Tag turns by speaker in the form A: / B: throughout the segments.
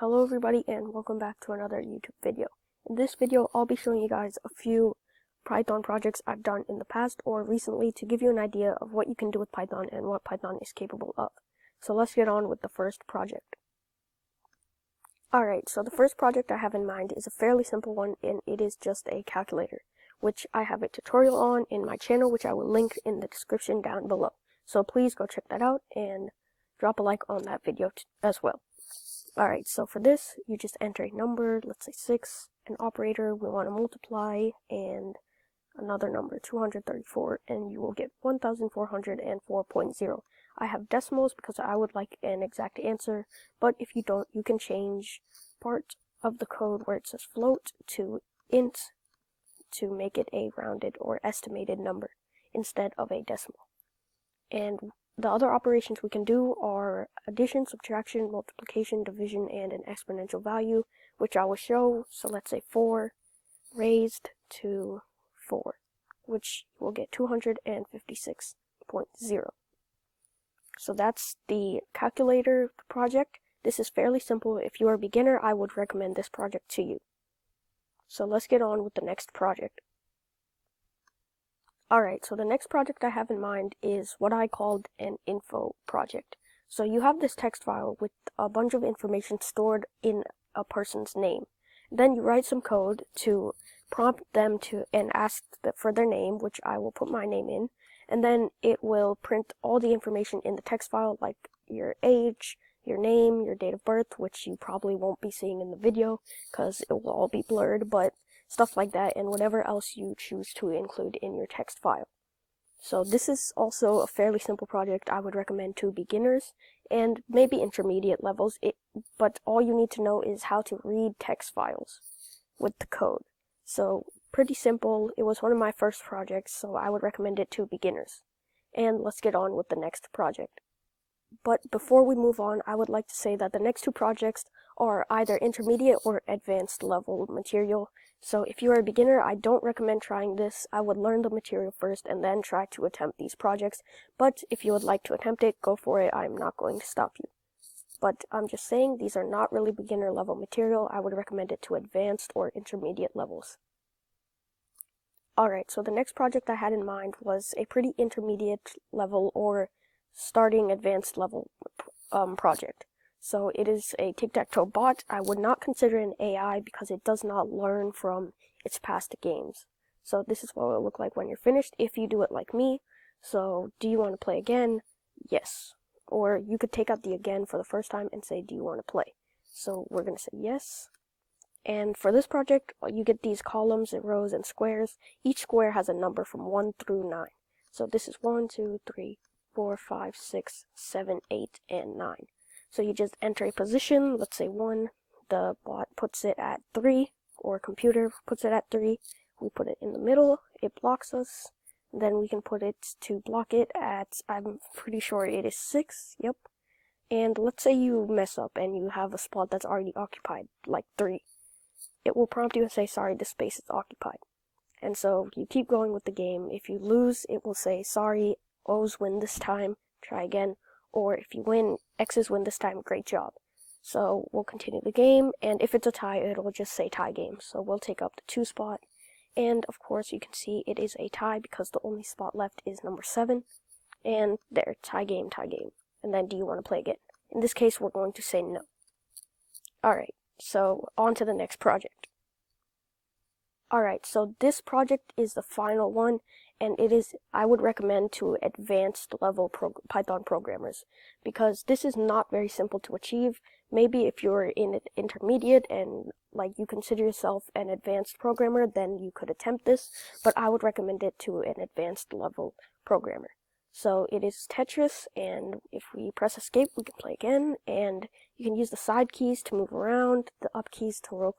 A: Hello everybody and welcome back to another YouTube video. In this video I'll be showing you guys a few Python projects I've done in the past or recently to give you an idea of what you can do with Python and what Python is capable of. So let's get on with the first project. Alright, so the first project I have in mind is a fairly simple one and it is just a calculator, which I have a tutorial on in my channel which I will link in the description down below. So please go check that out and drop a like on that video as well. Alright, so for this, you just enter a number, let's say 6, an operator we want to multiply, and another number, 234, and you will get 1404.0. I have decimals because I would like an exact answer, but if you don't, you can change part of the code where it says float to int to make it a rounded or estimated number instead of a decimal. And the other operations we can do are addition, subtraction, multiplication, division, and an exponential value, which I will show. So let's say 4 raised to 4, which will get 256.0. So that's the calculator project. This is fairly simple. If you are a beginner, I would recommend this project to you. So let's get on with the next project. Alright, so the next project I have in mind is what I called an info project. So you have this text file with a bunch of information stored in a person's name. Then you write some code to prompt them to and ask for their name, which I will put my name in, and then it will print all the information in the text file like your age, your name, your date of birth, which you probably won't be seeing in the video because it will all be blurred, but stuff like that, and whatever else you choose to include in your text file. So this is also a fairly simple project I would recommend to beginners and maybe intermediate levels, but all you need to know is how to read text files with the code. So pretty simple. It was one of my first projects, so I would recommend it to beginners. And let's get on with the next project. But before we move on, I would like to say that the next two projects are either intermediate or advanced level material. So if you are a beginner, I don't recommend trying this. I would learn the material first and then try to attempt these projects. But if you would like to attempt it, go for it. I'm not going to stop you. But I'm just saying these are not really beginner level material. I would recommend it to advanced or intermediate levels. Alright, so the next project I had in mind was a pretty intermediate level or starting advanced level project. So it is a Tic Tac Toe bot. I would not consider it an AI because it does not learn from its past games. So this is what it will look like when you're finished if you do it like me. So do you want to play again? Yes. Or you could take out the again for the first time and say, do you want to play? So we're going to say yes. And for this project, you get these columns and rows and squares. Each square has a number from 1 through 9. So this is 1, 2, 3, 4, 5, 6, 7, 8, and 9. So you just enter a position, let's say 1, the bot puts it at 3, or computer puts it at 3, we put it in the middle, it blocks us, then we can put it to block it at, I'm pretty sure it is 6, yep, and let's say you mess up and you have a spot that's already occupied, like 3, it will prompt you and say, sorry, this space is occupied, and so you keep going with the game. If you lose, it will say, sorry, O's win this time, try again. Or if you win, X's win this time, great job. So we'll continue the game, and if it's a tie, it'll just say tie game. So we'll take up the 2 spot, and of course you can see it is a tie because the only spot left is number 7. And there, tie game, and then do you want to play again? In this case, we're going to say no. Alright, so on to the next project. Alright, so this project is the final one, and it is, I would recommend to advanced level Python programmers, because this is not very simple to achieve. Maybe if you're in intermediate and like you consider yourself an advanced programmer, then you could attempt this, but I would recommend it to an advanced level programmer. So it is Tetris, and if we press escape, we can play again, and you can use the side keys to move around, the up keys to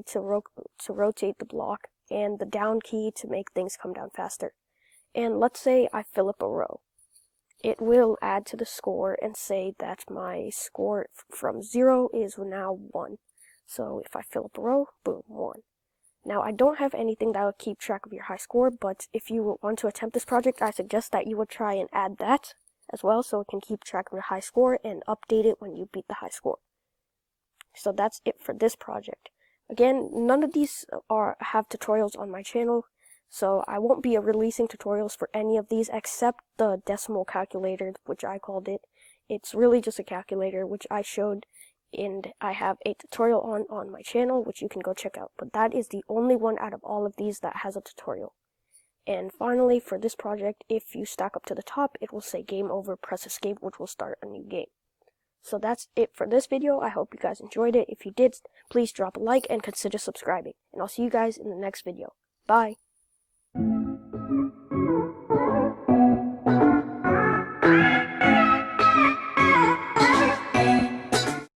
A: to rotate the block, and the down key to make things come down faster. And let's say I fill up a row. It will add to the score and say that my score from 0 is now 1. So if I fill up a row, boom, 1. Now I don't have anything that will keep track of your high score, but if you want to attempt this project, I suggest that you would try and add that as well so it can keep track of your high score and update it when you beat the high score. So that's it for this project. Again, none of these have tutorials on my channel, so I won't be releasing tutorials for any of these except the decimal calculator, which I called it. It's really just a calculator, which I showed, and I have a tutorial on my channel, which you can go check out. But that is the only one out of all of these that has a tutorial. And finally, for this project, if you stack up to the top, it will say game over, press escape, which will start a new game. So that's it for this video. I hope you guys enjoyed it. If you did, please drop a like and consider subscribing. And I'll see you guys in the next video. Bye!